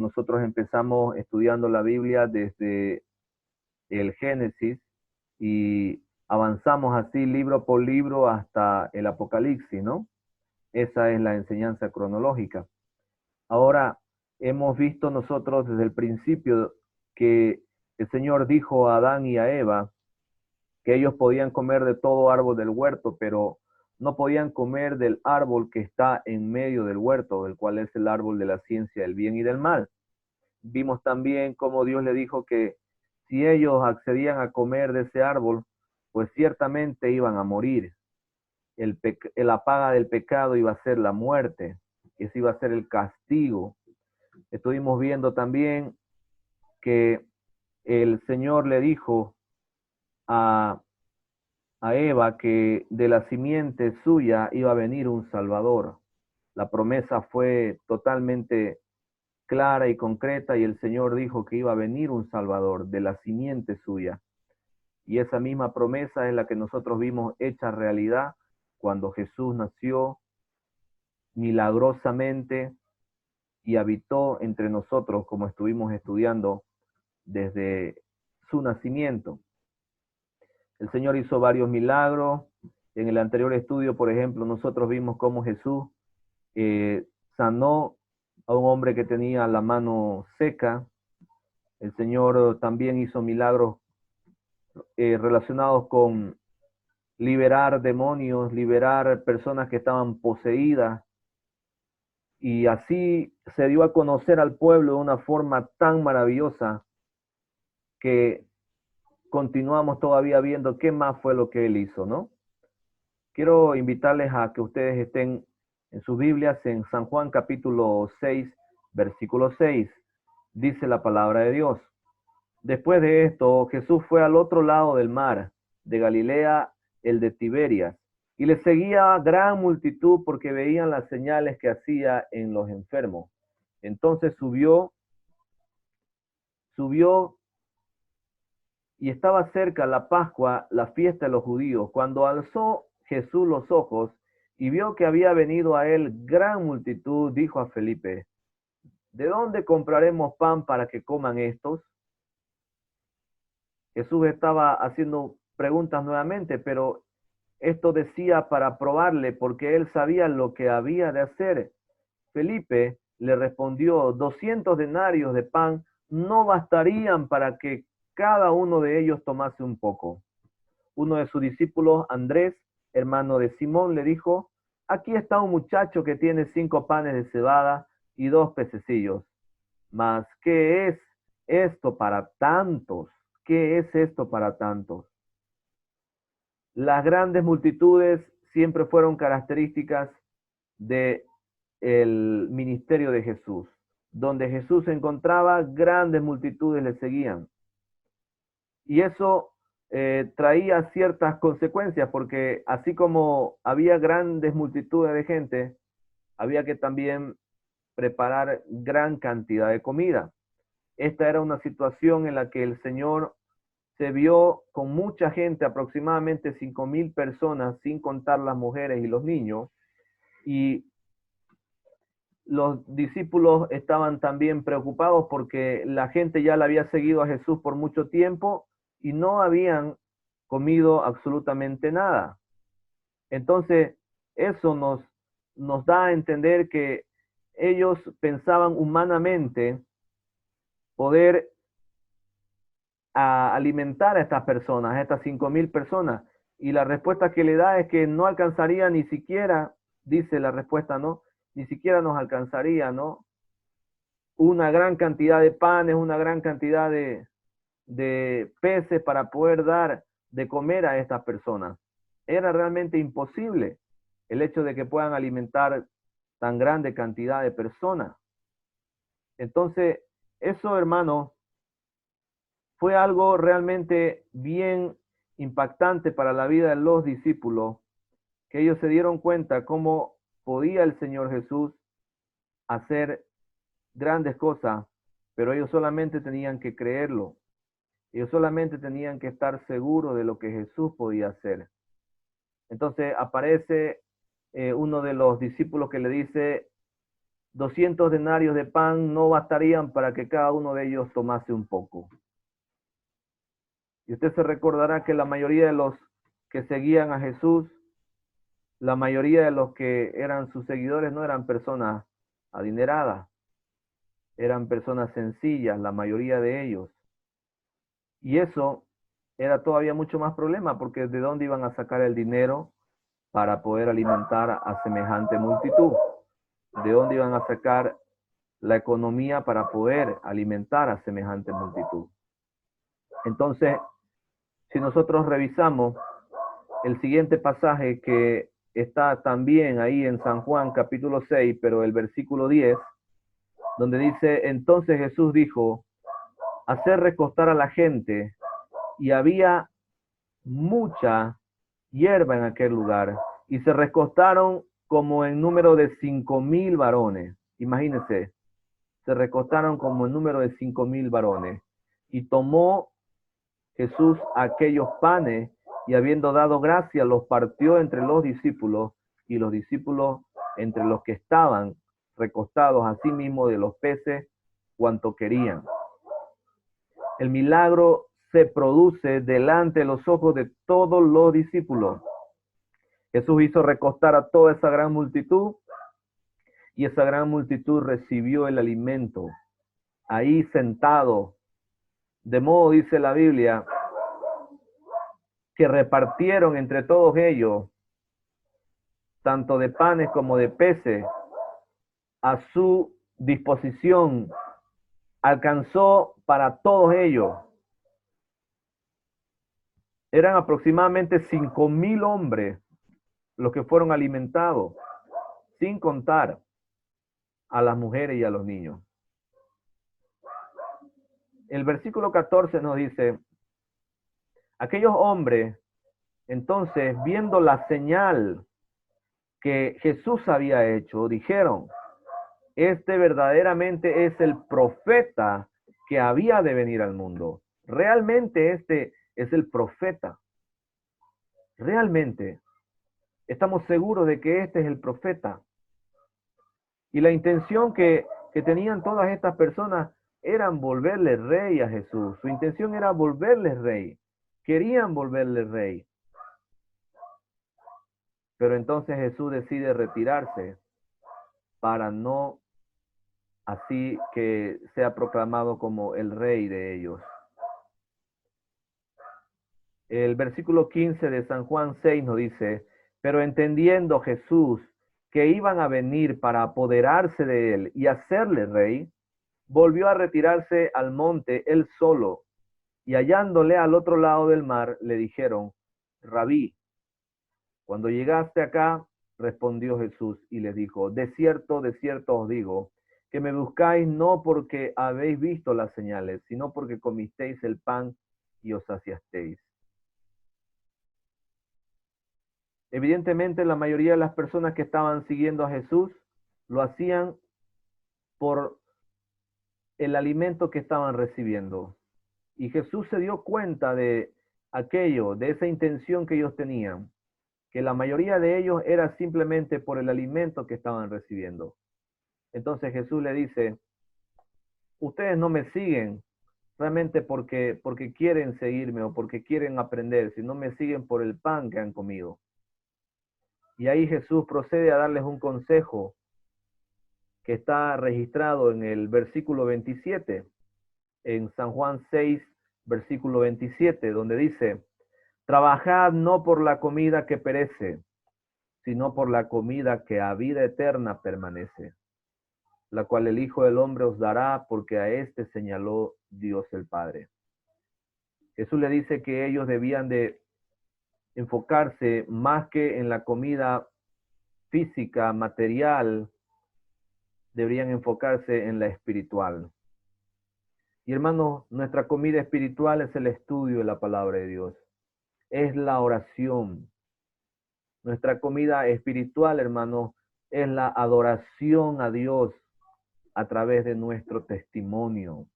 nosotros empezamos estudiando la Biblia desde el Génesis y avanzamos así libro por libro hasta el Apocalipsis, ¿no? Esa es la enseñanza cronológica. Ahora, hemos visto nosotros desde el principio que el Señor dijo a Adán y a Eva que ellos podían comer de todo árbol del huerto, pero no podían comer del árbol que está en medio del huerto, el cual es el árbol de la ciencia del bien y del mal. Vimos también cómo Dios le dijo que si ellos accedían a comer de ese árbol, pues ciertamente iban a morir. La paga del pecado iba a ser la muerte, ese iba a ser el castigo. Estuvimos viendo también que el Señor le dijo a, a Eva que de la simiente suya iba a venir un Salvador. La promesa fue totalmente clara y concreta y el Señor dijo que iba a venir un Salvador de la simiente suya. Y esa misma promesa es la que nosotros vimos hecha realidad cuando Jesús nació milagrosamente y habitó entre nosotros como estuvimos estudiando desde su nacimiento. El Señor hizo varios milagros. En el anterior estudio, por ejemplo, nosotros vimos cómo Jesús sanó a un hombre que tenía la mano seca. El Señor también hizo milagros relacionados con liberar demonios, liberar personas que estaban poseídas. Y así se dio a conocer al pueblo de una forma tan maravillosa que continuamos todavía viendo qué más fue lo que él hizo, ¿no? Quiero invitarles a que ustedes estén en sus Biblias en San Juan capítulo 6, versículo 6. Dice la palabra de Dios. Después de esto, Jesús fue al otro lado del mar, de Galilea, el de Tiberias, y le seguía gran multitud porque veían las señales que hacía en los enfermos. Entonces subió y estaba cerca la Pascua, la fiesta de los judíos. Cuando alzó Jesús los ojos y vio que había venido a él gran multitud, dijo a Felipe, ¿de dónde compraremos pan para que coman estos? Jesús estaba haciendo preguntas nuevamente, pero esto decía para probarle, porque él sabía lo que había de hacer. Felipe le respondió, 200 denarios de pan no bastarían para que cada uno de ellos tomase un poco. Uno de sus discípulos, Andrés, hermano de Simón, le dijo, aquí está un muchacho que tiene 5 panes de cebada y 2 pececillos. Mas, ¿qué es esto para tantos? ¿Qué es esto para tantos? Las grandes multitudes siempre fueron características de el ministerio de Jesús. Donde Jesús se encontraba, grandes multitudes le seguían. Y eso traía ciertas consecuencias, porque así como había grandes multitudes de gente, había que también preparar gran cantidad de comida. Esta era una situación en la que el Señor se vio con mucha gente, aproximadamente 5,000 personas, sin contar las mujeres y los niños, y los discípulos estaban también preocupados porque la gente ya le había seguido a Jesús por mucho tiempo y no habían comido absolutamente nada. Entonces, eso nos da a entender que ellos pensaban humanamente poder alimentar a estas personas, a estas 5,000 personas. Y la respuesta que le da es que no alcanzaría ni siquiera, dice la respuesta, ¿no? Ni siquiera nos alcanzaría, ¿no? Una gran cantidad de panes, una gran cantidad de peces para poder dar de comer a estas personas. Era realmente imposible el hecho de que puedan alimentar tan grande cantidad de personas. Entonces, eso, hermano, fue algo realmente bien impactante para la vida de los discípulos, que ellos se dieron cuenta cómo podía el Señor Jesús hacer grandes cosas, pero ellos solamente tenían que creerlo. Ellos solamente tenían que estar seguros de lo que Jesús podía hacer. Entonces aparece uno de los discípulos que le dice, 200 denarios de pan no bastarían para que cada uno de ellos tomase un poco. Y usted se recordará que la mayoría de los que seguían a Jesús, la mayoría de los que eran sus seguidores no eran personas adineradas, eran personas sencillas, la mayoría de ellos. Y eso era todavía mucho más problema, porque ¿de dónde iban a sacar el dinero para poder alimentar a semejante multitud? ¿De dónde iban a sacar la economía para poder alimentar a semejante multitud? Entonces, si nosotros revisamos el siguiente pasaje que está también ahí en San Juan capítulo 6, pero el versículo 10, donde dice, entonces Jesús dijo, hacer recostar a la gente, y había mucha hierba en aquel lugar, y se recostaron como en número de 5,000 varones. Imagínense, se recostaron como en número de 5,000 varones. Y tomó Jesús aquellos panes, y habiendo dado gracia, los partió entre los discípulos, y los discípulos entre los que estaban recostados, asimismo de los peces, cuanto querían. El milagro se produce delante de los ojos de todos los discípulos. Jesús hizo recostar a toda esa gran multitud, y esa gran multitud recibió el alimento ahí sentado. De modo, dice la Biblia, que repartieron entre todos ellos, tanto de panes como de peces, a su disposición. Alcanzó para todos ellos. Eran aproximadamente 5,000 hombres los que fueron alimentados, sin contar a las mujeres y a los niños. El versículo 14 nos dice, aquellos hombres, entonces, viendo la señal que Jesús había hecho, dijeron, este verdaderamente es el profeta que había de venir al mundo. Realmente este es el profeta. Realmente estamos seguros de que este es el profeta. Y la intención que tenían todas estas personas eran volverle rey a Jesús. Su intención era volverle rey. Querían volverle rey. Pero entonces Jesús decide retirarse para no así que sea proclamado como el rey de ellos. El versículo 15 de San Juan 6 nos dice, pero entendiendo Jesús que iban a venir para apoderarse de él y hacerle rey, volvió a retirarse al monte él solo, y hallándole al otro lado del mar, le dijeron, Rabí, cuando llegaste acá, respondió Jesús y les dijo, de cierto os digo, que me buscáis no porque habéis visto las señales, sino porque comisteis el pan y os saciasteis. Evidentemente, la mayoría de las personas que estaban siguiendo a Jesús lo hacían por el alimento que estaban recibiendo. Y Jesús se dio cuenta de aquello, de esa intención que ellos tenían, que la mayoría de ellos era simplemente por el alimento que estaban recibiendo. Entonces Jesús le dice, ustedes no me siguen realmente porque quieren seguirme o porque quieren aprender, sino me siguen por el pan que han comido. Y ahí Jesús procede a darles un consejo que está registrado en el versículo 27, en San Juan 6, versículo 27, donde dice, trabajad no por la comida que perece, sino por la comida que a vida eterna permanece, la cual el Hijo del Hombre os dará, porque a éste señaló Dios el Padre. Jesús le dice que ellos debían de enfocarse más que en la comida física, material, deberían enfocarse en la espiritual. Y hermanos, nuestra comida espiritual es el estudio de la palabra de Dios, es la oración. Nuestra comida espiritual, hermanos, es la adoración a Dios a través de nuestro testimonio.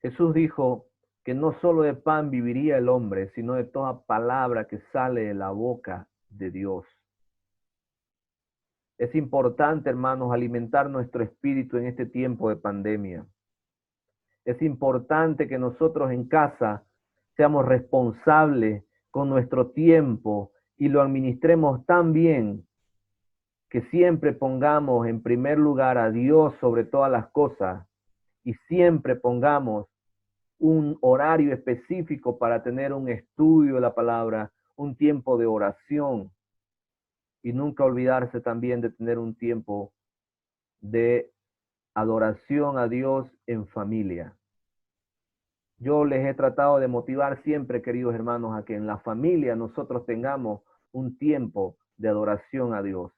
Jesús dijo que no solo de pan viviría el hombre, sino de toda palabra que sale de la boca de Dios. Es importante, hermanos, alimentar nuestro espíritu en este tiempo de pandemia. Es importante que nosotros en casa seamos responsables con nuestro tiempo y lo administremos tan bien que siempre pongamos en primer lugar a Dios sobre todas las cosas y siempre pongamos un horario específico para tener un estudio de la palabra, un tiempo de oración y nunca olvidarse también de tener un tiempo de adoración a Dios en familia. Yo les he tratado de motivar siempre, queridos hermanos, a que en la familia nosotros tengamos un tiempo de adoración a Dios.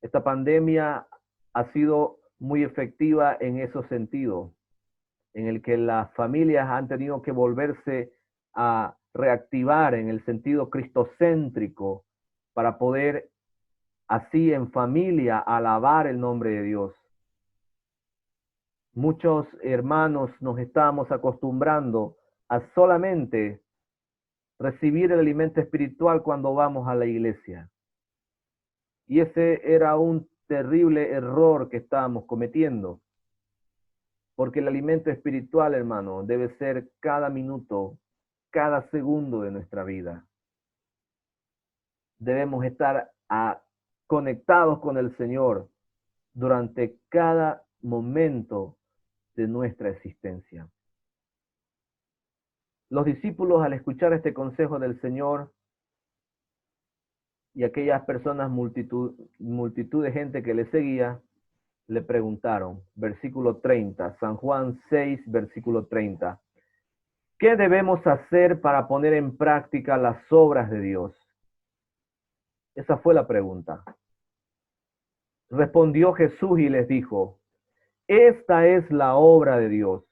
Esta pandemia ha sido muy efectiva en esos sentidos, en el que las familias han tenido que volverse a reactivar en el sentido cristocéntrico para poder así en familia alabar el nombre de Dios. Muchos hermanos nos estamos acostumbrando a solamente recibir el alimento espiritual cuando vamos a la iglesia. Y ese era un terrible error que estábamos cometiendo. Porque el alimento espiritual, hermano, debe ser cada minuto, cada segundo de nuestra vida. Debemos estar conectados con el Señor durante cada momento de nuestra existencia. Los discípulos, al escuchar este consejo del Señor y aquellas personas, multitud de gente que le seguía, le preguntaron, versículo 30, San Juan 6, versículo 30, ¿qué debemos hacer para poner en práctica las obras de Dios? Esa fue la pregunta. Respondió Jesús y les dijo, esta es la obra de Dios,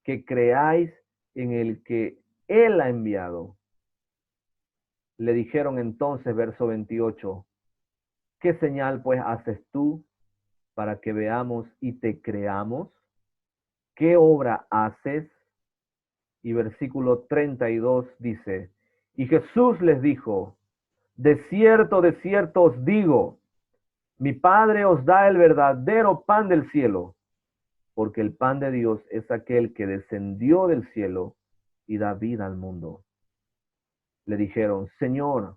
que creáis en el que Él ha enviado. Le dijeron entonces, verso 28, ¿qué señal pues haces tú para que veamos y te creamos? ¿Qué obra haces? Y versículo 32 dice, y Jesús les dijo, de cierto os digo, mi Padre os da el verdadero pan del cielo, porque el pan de Dios es aquel que descendió del cielo y da vida al mundo. Le dijeron, Señor,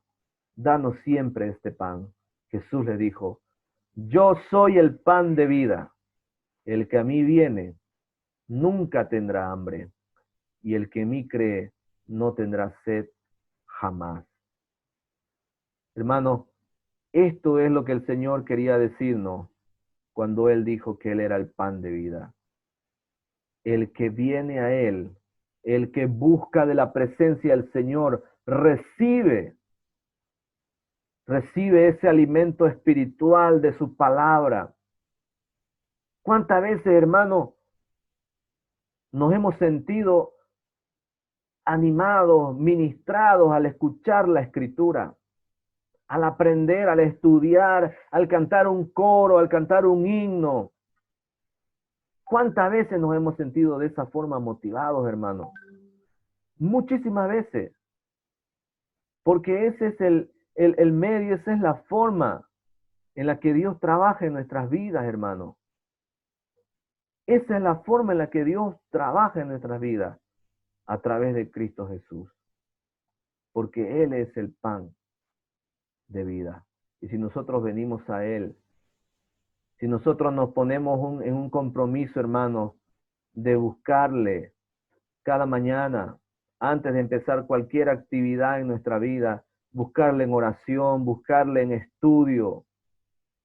danos siempre este pan. Jesús le dijo, yo soy el pan de vida. El que a mí viene nunca tendrá hambre, y el que en mí cree no tendrá sed jamás. Hermano, esto es lo que el Señor quería decirnos cuando Él dijo que Él era el pan de vida. El que viene a Él, el que busca de la presencia del Señor, recibe ese alimento espiritual de su palabra. ¿Cuántas veces, hermano, nos hemos sentido animados, ministrados al escuchar la Escritura, al aprender, al estudiar, al cantar un coro, al cantar un himno? ¿Cuántas veces nos hemos sentido de esa forma motivados, hermano? Muchísimas veces. Porque ese es el medio, esa es la forma en la que Dios trabaja en nuestras vidas, hermano. Esa es la forma en la que Dios trabaja en nuestras vidas, a través de Cristo Jesús. Porque Él es el pan de vida. Y si nosotros venimos a Él, si nosotros nos ponemos en un compromiso, hermano, de buscarle cada mañana, antes de empezar cualquier actividad en nuestra vida, buscarle en oración, buscarle en estudio,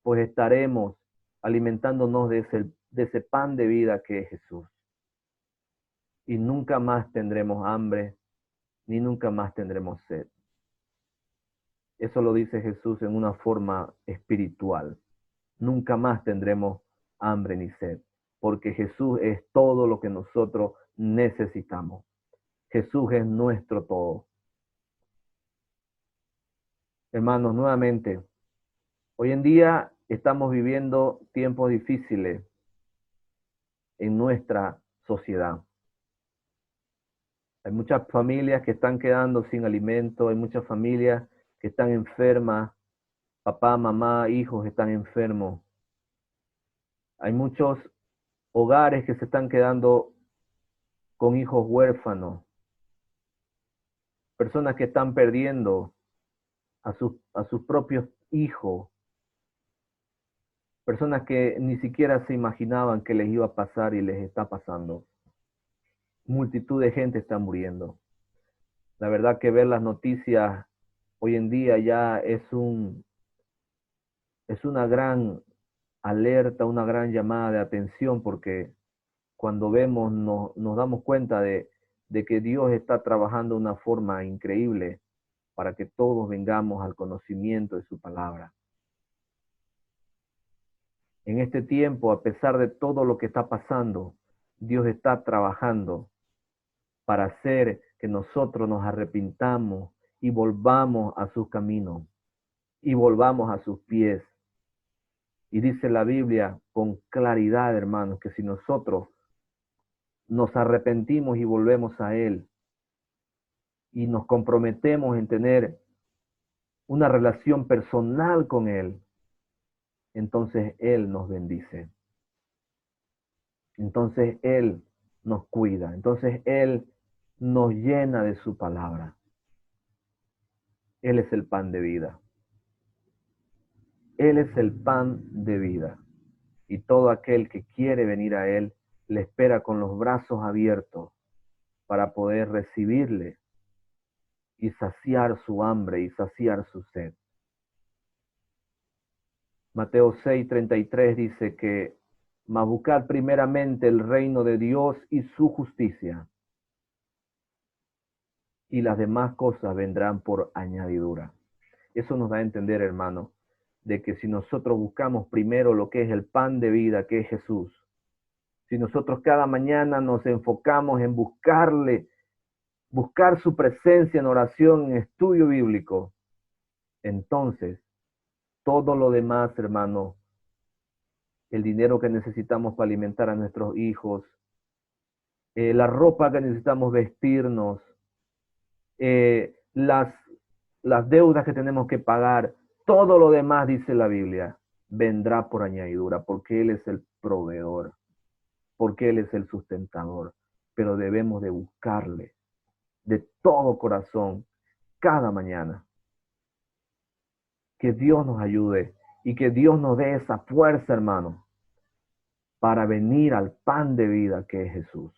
pues estaremos alimentándonos de ese pan de vida que es Jesús. Y nunca más tendremos hambre, ni nunca más tendremos sed. Eso lo dice Jesús en una forma espiritual. Nunca más tendremos hambre ni sed, porque Jesús es todo lo que nosotros necesitamos. Jesús es nuestro todo. Hermanos, nuevamente, hoy en día estamos viviendo tiempos difíciles en nuestra sociedad. Hay muchas familias que están quedando sin alimento, hay muchas familias que están enfermas, Papá, mamá, hijos están enfermos. Hay muchos hogares que se están quedando con hijos huérfanos, personas que están perdiendo a sus propios hijos, personas que ni siquiera se imaginaban que les iba a pasar y les está pasando. Multitud de gente está muriendo. La verdad que ver las noticias hoy en día ya es una gran alerta, una gran llamada de atención, porque cuando vemos nos damos cuenta de que Dios está trabajando de una forma increíble para que todos vengamos al conocimiento de su palabra. En este tiempo, a pesar de todo lo que está pasando, Dios está trabajando para hacer que nosotros nos arrepintamos y volvamos a sus caminos y volvamos a sus pies. Y dice la Biblia con claridad, hermanos, que si nosotros nos arrepentimos y volvemos a Él y nos comprometemos en tener una relación personal con Él, entonces Él nos bendice. Entonces Él nos cuida. Entonces Él nos llena de su palabra. Él es el pan de vida. Él es el pan de vida. Y todo aquel que quiere venir a Él le espera con los brazos abiertos para poder recibirle y saciar su hambre y saciar su sed. Mateo 6:33 dice que mas buscad primeramente el reino de Dios y su justicia, y las demás cosas vendrán por añadidura. Eso nos da a entender, hermano, de que si nosotros buscamos primero lo que es el pan de vida, que es Jesús, si nosotros cada mañana nos enfocamos en buscar su presencia en oración, en estudio bíblico, entonces todo lo demás, hermano, el dinero que necesitamos para alimentar a nuestros hijos, la ropa que necesitamos vestirnos, eh, las, las deudas que tenemos que pagar, todo lo demás, dice la Biblia, vendrá por añadidura, porque Él es el proveedor, porque Él es el sustentador, pero debemos de buscarle de todo corazón cada mañana. Que Dios nos ayude y que Dios nos dé esa fuerza, hermano, para venir al pan de vida que es Jesús.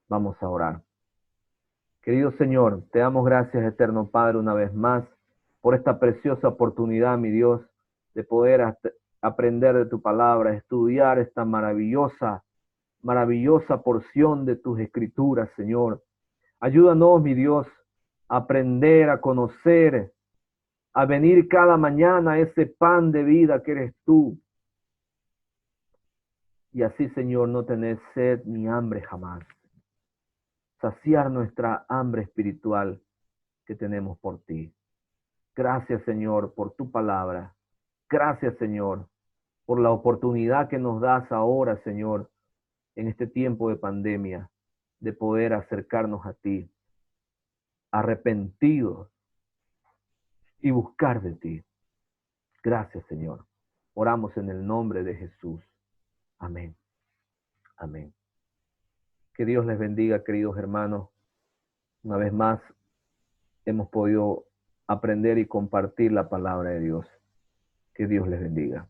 Vamos a orar. Querido Señor, te damos gracias, eterno Padre, una vez más, por esta preciosa oportunidad, mi Dios, de poder aprender de tu palabra, estudiar esta maravillosa porción de tus escrituras, Señor. Ayúdanos, mi Dios, a aprender, a conocer, a venir cada mañana a ese pan de vida que eres tú. Y así, Señor, no tener sed ni hambre jamás. Saciar nuestra hambre espiritual que tenemos por ti. Gracias, Señor, por tu palabra. Gracias, Señor, por la oportunidad que nos das ahora, Señor, en este tiempo de pandemia, de poder acercarnos a ti, arrepentidos y buscar de ti. Gracias, Señor. Oramos en el nombre de Jesús. Amén. Amén. Que Dios les bendiga, queridos hermanos. Una vez más, hemos podido aprender y compartir la palabra de Dios. Que Dios les bendiga.